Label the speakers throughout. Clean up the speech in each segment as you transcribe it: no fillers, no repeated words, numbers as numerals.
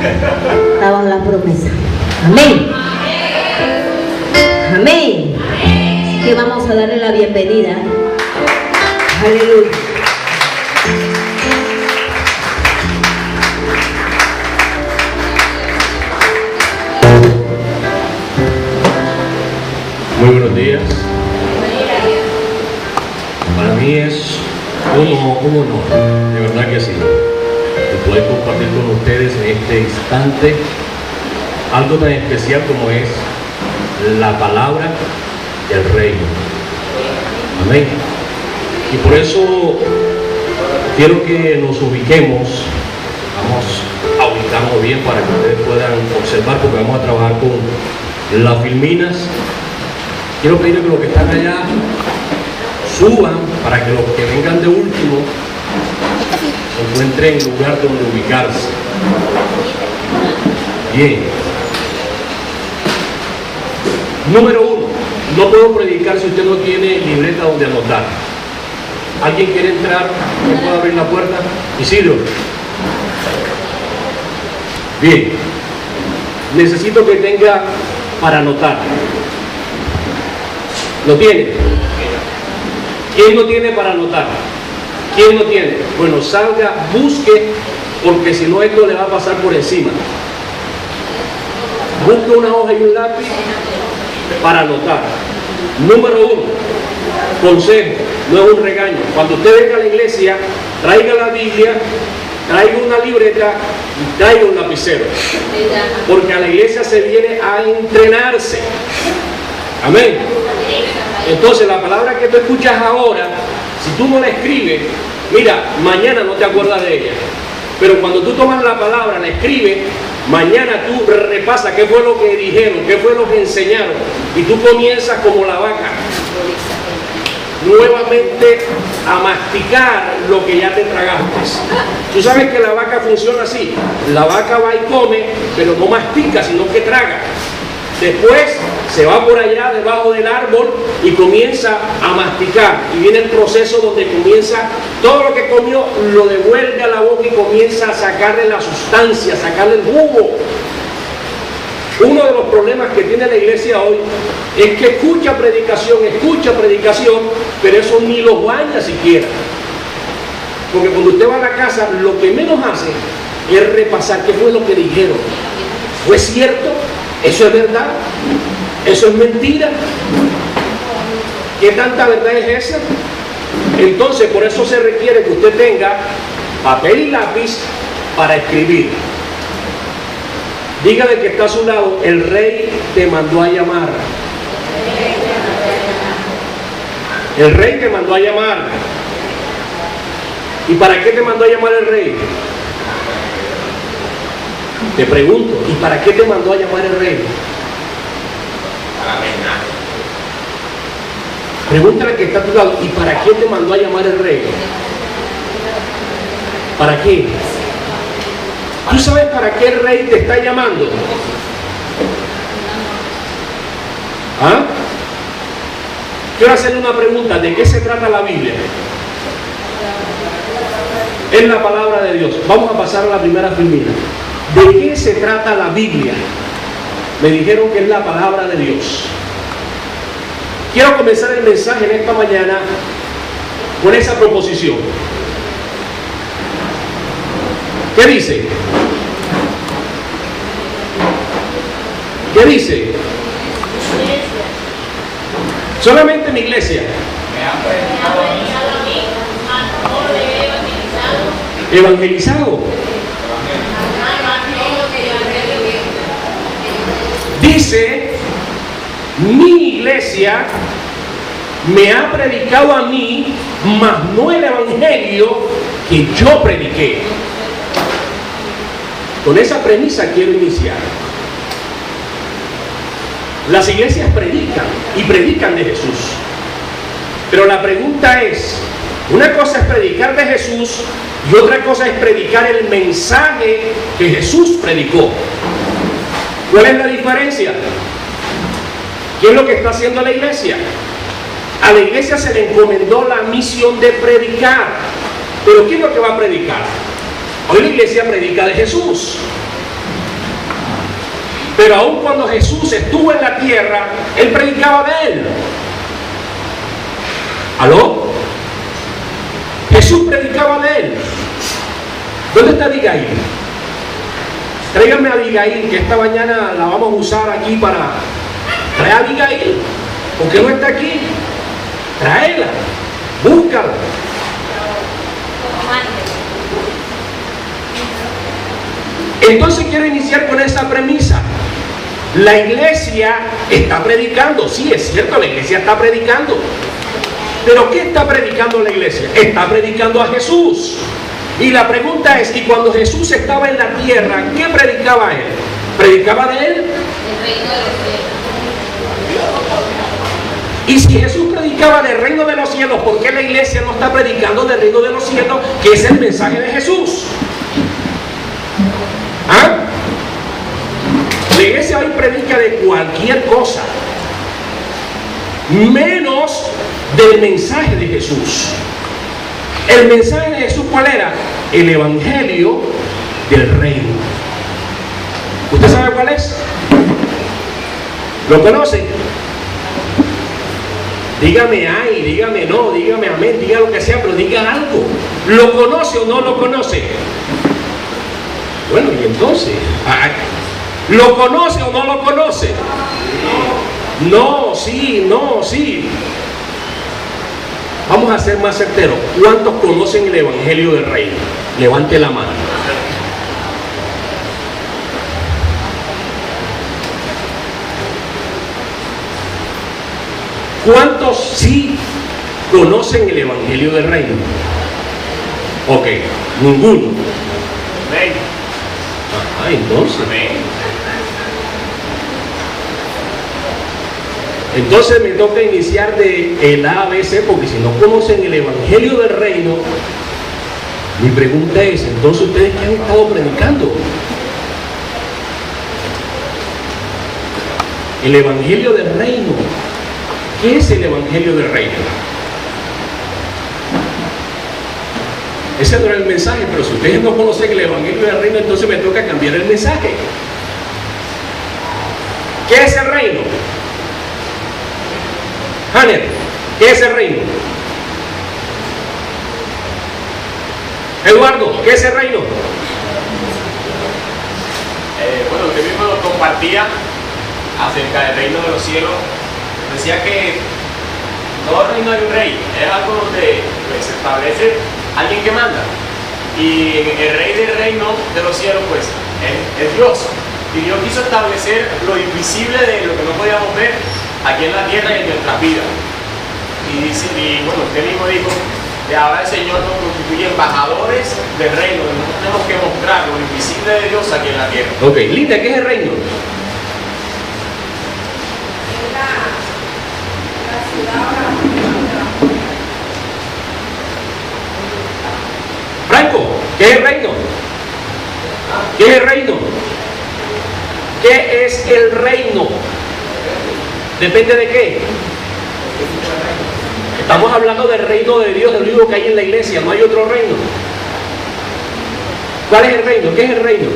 Speaker 1: Estaba en la promesa. Amén. Amén. Así que vamos a darle la bienvenida. Aleluya.
Speaker 2: Muy buenos días. Para mí es un honor, de verdad que sí, de poder compartir con ustedes en este instante algo tan especial como es la palabra del reino. Amén. Y por eso quiero que nos ubiquemos, vamos a ubicarnos bien para que ustedes puedan observar, porque vamos a trabajar con las filminas. Quiero pedirles que los que están allá suban para que los que vengan de último encuentren lugar donde ubicarse. Bien. Número 1. No puedo predicar si usted no tiene libreta donde anotar. ¿Alguien quiere entrar? ¿Quién puede abrir la puerta? Isidro. Bien. Necesito que tenga para anotar. ¿Lo tiene? ¿Quién no tiene para anotar? ¿Quién no tiene? Bueno, salga, busque, porque si no esto le va a pasar por encima. Busque una hoja y un lápiz para anotar. Número 1, consejo, no es un regaño. Cuando usted venga a la iglesia, traiga la Biblia, traiga una libreta y traiga un lapicero. Porque a la iglesia se viene a entrenarse. Amén. Entonces la palabra que tú escuchas ahora, si tú no la escribes, mira, mañana no te acuerdas de ella. Pero cuando tú tomas la palabra, la escribes, mañana tú repasas qué fue lo que dijeron, qué fue lo que enseñaron. Y tú comienzas como la vaca, nuevamente a masticar lo que ya te tragaste. Tú sabes que la vaca funciona así. La vaca va y come, pero no mastica, sino que traga. Después se va por allá debajo del árbol y comienza a masticar. Y viene el proceso donde comienza, todo lo que comió lo devuelve a la boca y comienza a sacarle la sustancia, a sacarle el jugo. Uno de los problemas que tiene la iglesia hoy es que escucha predicación, pero eso ni lo baña siquiera. Porque cuando usted va a la casa, lo que menos hace es repasar qué fue lo que dijeron. ¿Fue cierto? ¿Eso es verdad? ¿Eso es mentira? ¿Qué tanta verdad es esa? Entonces, por eso se requiere que usted tenga papel y lápiz para escribir. Dígale que está a su lado, el rey te mandó a llamar. El rey te mandó a llamar. ¿Y para qué te mandó a llamar el rey? Te pregunto, ¿y para qué te mandó a llamar el rey?
Speaker 3: Para reinar.
Speaker 2: Pregúntale que está a tu lado, ¿y para qué te mandó a llamar el rey? ¿Para qué? ¿Tú sabes para qué el rey te está llamando? ¿Ah? Quiero hacerle una pregunta, ¿de qué se trata la Biblia? Es la palabra de Dios. Vamos a pasar a la primera filmina. ¿De qué se trata la Biblia? Me dijeron que es la palabra de Dios. Quiero comenzar el mensaje en esta mañana con esa proposición. ¿Qué dice? ¿Qué dice? Solamente mi iglesia. Evangelizado. Dice, mi iglesia me ha predicado a mí, mas no el evangelio que yo prediqué. Con esa premisa quiero iniciar. Las iglesias predican y predican de Jesús. Pero la pregunta es, una cosa es predicar de Jesús y otra cosa es predicar el mensaje que Jesús predicó. ¿Cuál es la diferencia? ¿Qué es lo que está haciendo la iglesia? A la iglesia se le encomendó la misión de predicar. ¿Pero qué es lo que va a predicar? Hoy la iglesia predica de Jesús. Pero aun cuando Jesús estuvo en la tierra, Él predicaba de Él. ¿Aló? Jesús predicaba de Él. ¿Dónde está Abigail? Tráigame a Abigail, que esta mañana la vamos a usar aquí para... Trae a Abigail. ¿Por qué no está aquí? Tráela, búscala. Entonces quiero iniciar con esa premisa. La iglesia está predicando. Sí, es cierto, la iglesia está predicando. Pero ¿qué está predicando la iglesia? Está predicando a Jesús. Y la pregunta es, ¿y cuando Jesús estaba en la tierra, qué predicaba Él? ¿Predicaba de Él?
Speaker 1: El reino de los cielos.
Speaker 2: Y si Jesús predicaba del reino de los cielos, ¿por qué la iglesia no está predicando del reino de los cielos, que es el mensaje de Jesús? ¿Ah? La iglesia hoy predica de cualquier cosa, menos del mensaje de Jesús. El mensaje de Jesús, ¿cuál era? El evangelio del reino. ¿Usted sabe cuál es? ¿Lo conoce? Dígame ay, dígame no, dígame amén, diga lo que sea, pero diga algo. ¿Lo conoce o no lo conoce? Bueno, y entonces, ¿lo conoce o no lo conoce? No, sí, no, sí. Vamos a ser más certeros. ¿Cuántos conocen el evangelio del reino? Levante la mano. ¿Cuántos sí conocen el evangelio del reino? Ok, ninguno. Entonces me toca iniciar de el ABC, porque si no conocen el evangelio del reino, mi pregunta es, entonces ustedes qué han estado predicando. El evangelio del reino. ¿Qué es el evangelio del reino? Ese no era el mensaje, pero si ustedes no conocen el evangelio del reino, entonces me toca cambiar el mensaje. ¿Qué es el reino? Hanner, ¿qué es el reino? Eduardo, ¿qué es el reino?
Speaker 3: Bueno, usted mismo lo compartía acerca del reino de los cielos. Decía que todo reino hay un rey, es algo donde se establece alguien que manda. Y el rey del reino de los cielos, pues, es Dios. Y Dios quiso establecer lo invisible de lo que no podíamos ver aquí en la tierra y en nuestras vidas. Y bueno, usted mismo dijo que ahora el Señor nos constituye embajadores del reino. Nosotros tenemos que mostrar lo invisible de Dios aquí en la tierra.
Speaker 2: Ok, Linda, ¿qué es el reino? Franco, ¿qué es el reino? ¿Qué es el reino? ¿Qué es el reino? ¿Depende de qué? Estamos hablando del reino de Dios, del único que hay en la iglesia, no hay otro reino. ¿Cuál es el reino? ¿Qué es el reino?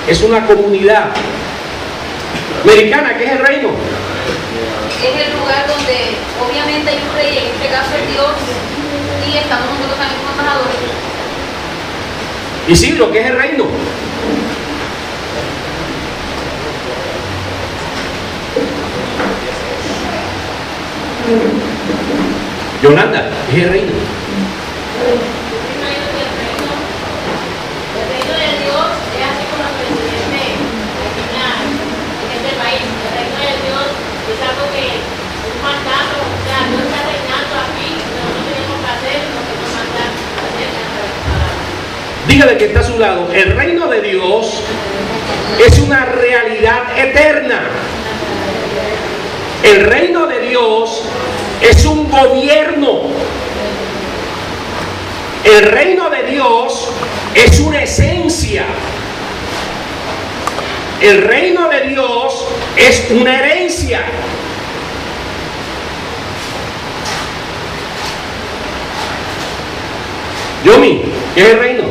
Speaker 2: Es una comunidad. Americana, ¿qué es el reino?
Speaker 1: Es el lugar donde obviamente hay un rey, en este caso es Dios, y estamos nosotros también como embajadores.
Speaker 2: Isidro, ¿qué es el reino? Yolanda, ¿qué es el reino?
Speaker 4: El reino de Dios es así como el presidente en este país. El reino de Dios es algo que es un mandato, o sea, Dios está reinando aquí, nosotros tenemos que hacer lo que nos manda hacer en la palabra.
Speaker 2: Dígale que está a su lado, el reino de Dios es una realidad eterna. El reino de Dios es un gobierno. El reino de Dios es una esencia. El reino de Dios es una herencia. Yomi, ¿Qué es el reino?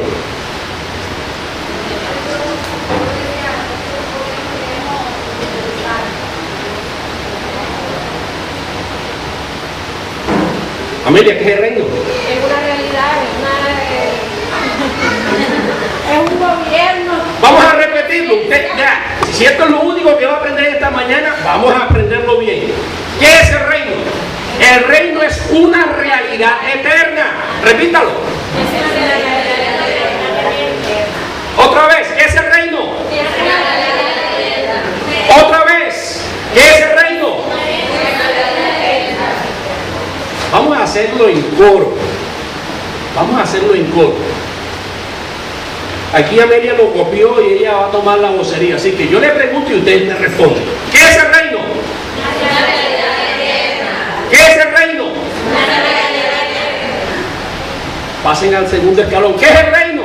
Speaker 2: Amelia, ¿qué es el reino?
Speaker 5: Es una realidad, es un gobierno.
Speaker 2: Vamos a repetirlo. Usted, ya, si esto es lo único que va a aprender esta mañana, vamos a aprenderlo bien. ¿Qué es el reino? El reino es una realidad eterna. Repítalo. Otra vez, ¿qué es el reino? Otra vez, ¿qué es el reino? Vamos a hacerlo en coro. Vamos a hacerlo en coro. Aquí Amelia lo copió y ella va a tomar la vocería. Así que yo le pregunto y ustedes me responden. ¿Qué es el reino? ¿Qué es el reino? Pasen al segundo escalón. ¿Qué es el reino?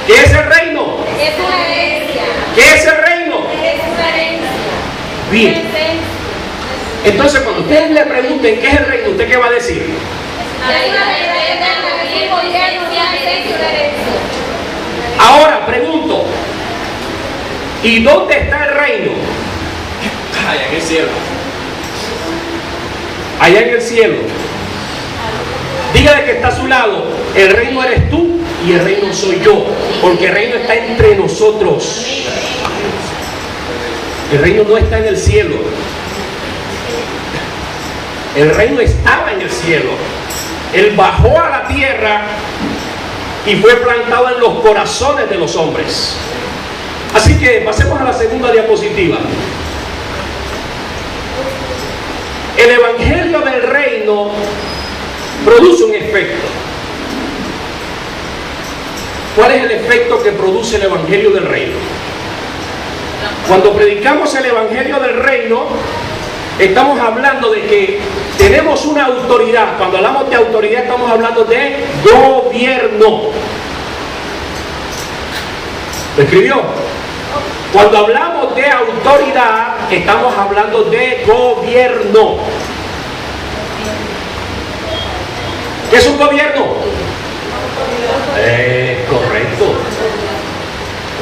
Speaker 2: ¿Qué es el reino? ¿Qué es el reino? Bien. Entonces, cuando ustedes le pregunten qué es el reino, ¿usted qué va a decir? Ahora pregunto, ¿y dónde está el reino?
Speaker 3: Allá en el cielo.
Speaker 2: Allá en el cielo. Dígale que está a su lado, el reino eres tú y el reino soy yo, porque el reino está entre nosotros. El reino no está en el cielo. El reino estaba en el cielo. Él bajó a la tierra y fue plantado en los corazones de los hombres. Así que pasemos a la segunda diapositiva. El evangelio del reino produce un efecto. ¿Cuál es el efecto que produce el evangelio del reino? Cuando predicamos el evangelio del reino, estamos hablando de que tenemos una autoridad. Cuando hablamos de autoridad, estamos hablando de gobierno. ¿Lo escribió? Cuando hablamos de autoridad, estamos hablando de gobierno. ¿Qué es un gobierno? Correcto.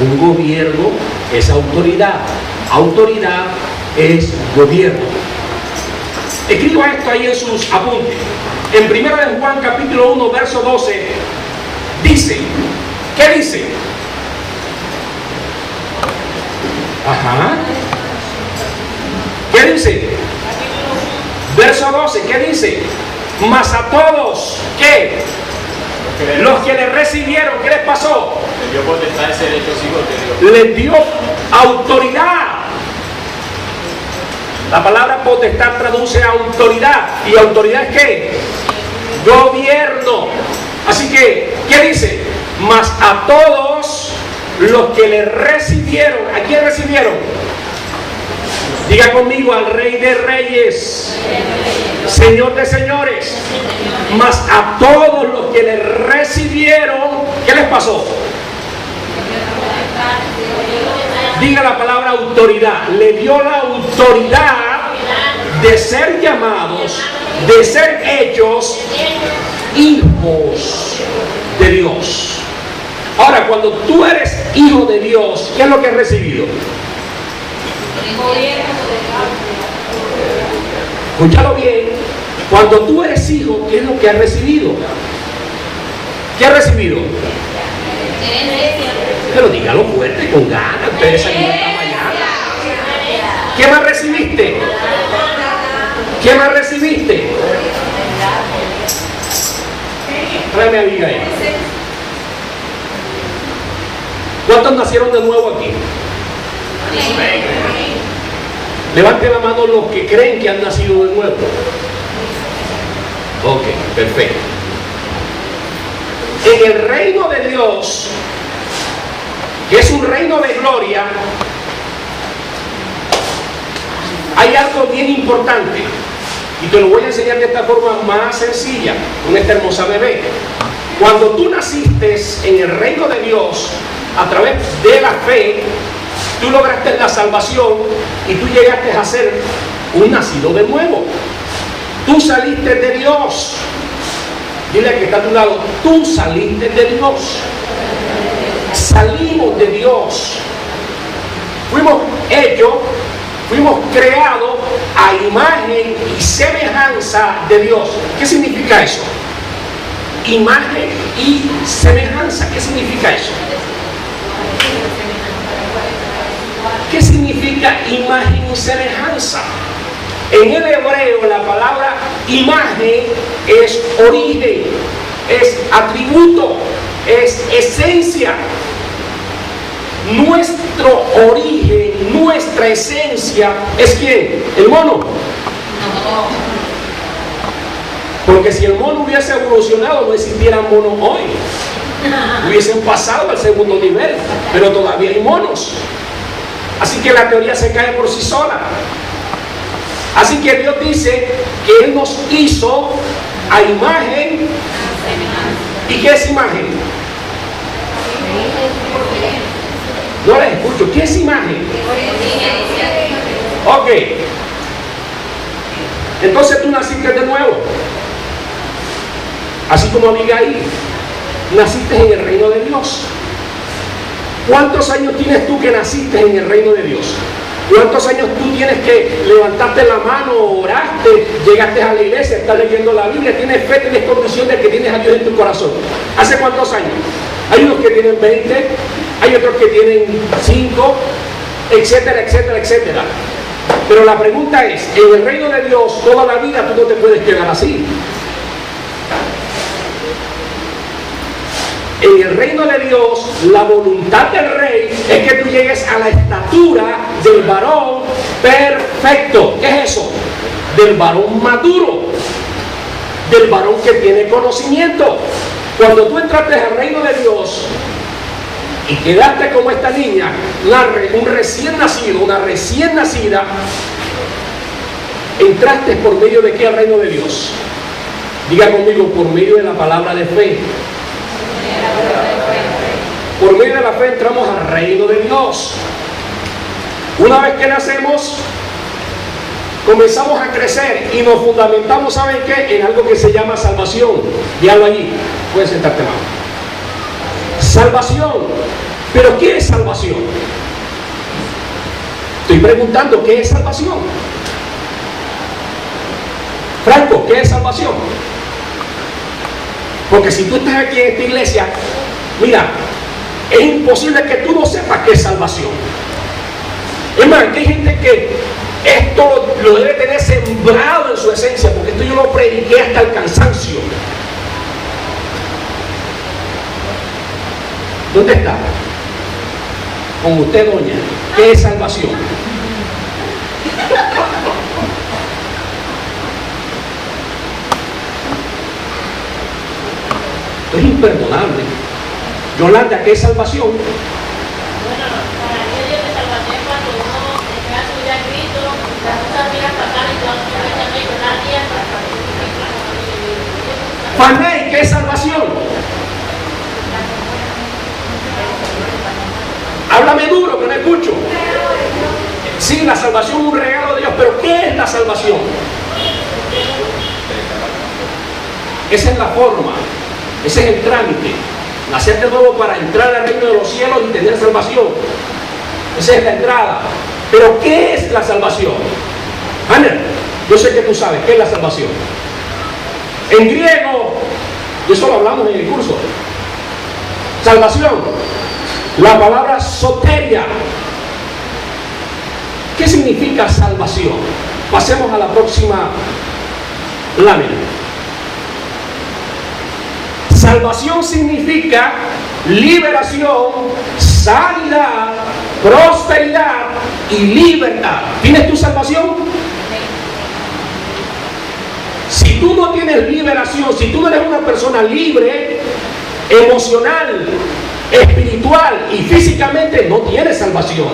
Speaker 2: Un gobierno es autoridad. Autoridad es gobierno. Escriba esto ahí en sus apuntes. En 1 de Juan capítulo 1 verso 12 dice, ¿qué dice? Ajá. ¿Qué dice? Verso 12, ¿qué dice? Mas a todos, ¿qué? Los que le recibieron, ¿qué les pasó?
Speaker 3: Le dio potestad de ser hechos hijos de Dios.
Speaker 2: Les dio autoridad. La palabra potestad traduce a autoridad. ¿Y autoridad es qué? Gobierno. Así que, ¿qué dice? Mas a todos los que le recibieron. ¿A quién recibieron? Diga conmigo, al Rey de Reyes, Señor de Señores. Mas a todos los que le recibieron, ¿qué les pasó? Diga la palabra autoridad. Le dio la autoridad de ser llamados, de ser hechos hijos de Dios. Ahora, cuando tú eres hijo de Dios, ¿qué es lo que has recibido? Escúchalo bien. Cuando tú eres hijo, ¿qué es lo que has recibido? ¿Qué has recibido? Pero dígalo fuerte, con ganas. Ustedes salieron esta mañana. ¿Qué más recibiste? ¿Qué más recibiste? Tráeme a Abigail. ¿Cuántos nacieron de nuevo aquí? Levante la mano los que creen que han nacido de nuevo. Ok, perfecto. En el reino de Dios, que es un reino de gloria, hay algo bien importante. Y te lo voy a enseñar de esta forma más sencilla, con esta hermosa bebé. Cuando tú naciste en el reino de Dios, a través de la fe, tú lograste la salvación y tú llegaste a ser un nacido de nuevo. Tú saliste de Dios. Dile al que está a tu lado, tú saliste de Dios. Salimos de Dios. Fuimos hechos, fuimos creados a imagen y semejanza de Dios. ¿Qué significa eso? Imagen y semejanza. ¿Qué significa eso? ¿Qué significa imagen y semejanza? En el hebreo la palabra imagen es origen, es atributo, es esencia. Nuestro origen, nuestra esencia es ¿quién? ¿El mono? Porque si el mono hubiese evolucionado no existieran monos hoy. Hubiesen pasado al segundo nivel, pero todavía hay monos. Así que la teoría se cae por sí sola. Así que Dios dice que Él nos hizo a imagen. ¿Y qué es imagen? No les escucho. ¿Qué es imagen? Ok. Entonces tú naciste de nuevo. Así como Abigail. Naciste en el reino de Dios. ¿Cuántos años tienes tú que naciste en el reino de Dios? ¿Cuántos años tú tienes que levantaste la mano, oraste, llegaste a la iglesia, estás leyendo la Biblia, tienes fe, tienes convicción de que tienes a Dios en tu corazón? ¿Hace cuántos años? Hay unos que tienen 20, hay otros que tienen 5, etcétera, etcétera, etcétera. Pero la pregunta es, en el reino de Dios, toda la vida tú no te puedes quedar así. En el reino de Dios, la voluntad del rey es que tú llegues a la estatura del varón perfecto. ¿Qué es eso? Del varón maduro, del varón que tiene conocimiento. Cuando tú entraste al reino de Dios y quedaste como esta niña, un recién nacido, una recién nacida, entraste por medio de qué al reino de Dios. Diga conmigo, por medio de la palabra de fe. Por medio de la fe entramos al reino de Dios. Una vez que nacemos, comenzamos a crecer y nos fundamentamos, ¿saben qué? En algo que se llama salvación. Dígalo allí, puedes sentarte más. Salvación. ¿Pero qué es salvación? Estoy preguntando, ¿qué es salvación? Franco, ¿qué es salvación? Porque si tú estás aquí en esta iglesia, mira, es imposible que tú no sepas qué es salvación. Es más, que hay gente que esto lo debe tener sembrado en su esencia, porque esto yo lo prediqué hasta el cansancio. ¿Dónde está? Con usted, doña. ¿Qué es salvación? Esto es imperdonable. Yolanda, ¿qué es salvación?
Speaker 4: Bueno, para mí el Dios de salvación es cuando uno entrega su vida a Cristo, las cosas miran fatal y todo se ve a llorar días para
Speaker 2: Panay, ¿qué es salvación? Háblame duro, que no escucho. Sí, la salvación es un regalo de Dios, pero ¿qué es la salvación? Esa es la forma, ese es el trámite. Nacer de nuevo para entrar al reino de los cielos y tener salvación. Esa es la entrada. Pero ¿qué es la salvación? Ana, yo sé que tú sabes qué es la salvación. En griego, y eso lo hablamos en el curso. Salvación, la palabra soteria. ¿Qué significa salvación? Pasemos a la próxima lámina. Salvación significa liberación, sanidad, prosperidad y libertad. ¿Tienes tu salvación? Si tú no tienes liberación, si tú no eres una persona libre, emocional, espiritual y físicamente, no tienes salvación.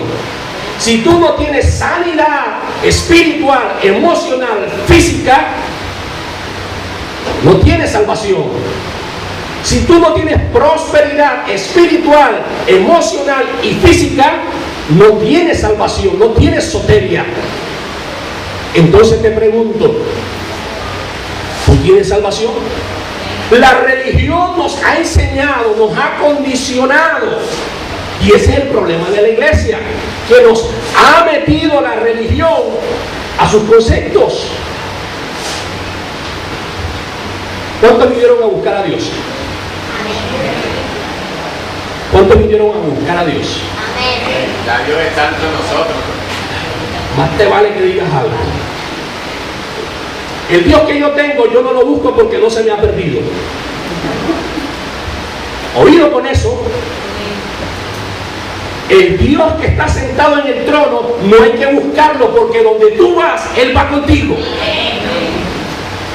Speaker 2: Si tú no tienes sanidad espiritual, emocional, física, no tienes salvación. Si tú no tienes prosperidad espiritual, emocional y física, no tienes salvación, no tienes soteria. Entonces te pregunto, ¿tú tienes salvación? La religión nos ha enseñado, nos ha condicionado. Y ese es el problema de la iglesia, que nos ha metido la religión a sus conceptos. ¿Cuántos vinieron a buscar a Dios? ¿Cuántos vinieron a buscar a Dios?
Speaker 3: Ya Dios está entre nosotros.
Speaker 2: Más te vale que digas algo. El Dios que yo tengo, yo no lo busco porque no se me ha perdido. Oído con eso. El Dios que está sentado en el trono, no hay que buscarlo porque donde tú vas, Él va contigo.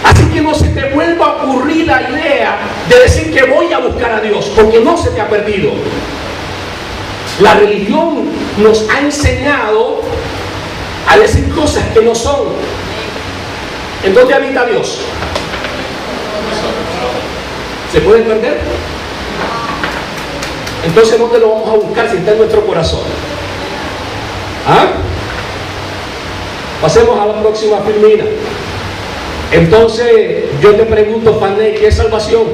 Speaker 2: Así que no se te vuelva a ocurrir la idea de decir que voy a buscar a Dios, porque no se te ha perdido. La religión nos ha enseñado a decir cosas que no son. ¿En dónde habita Dios? ¿Se puede perder? Entonces, ¿dónde lo vamos a buscar si está en nuestro corazón? ¿Ah? Pasemos a la próxima filmina. Entonces, yo te pregunto, Fanny, ¿qué es salvación?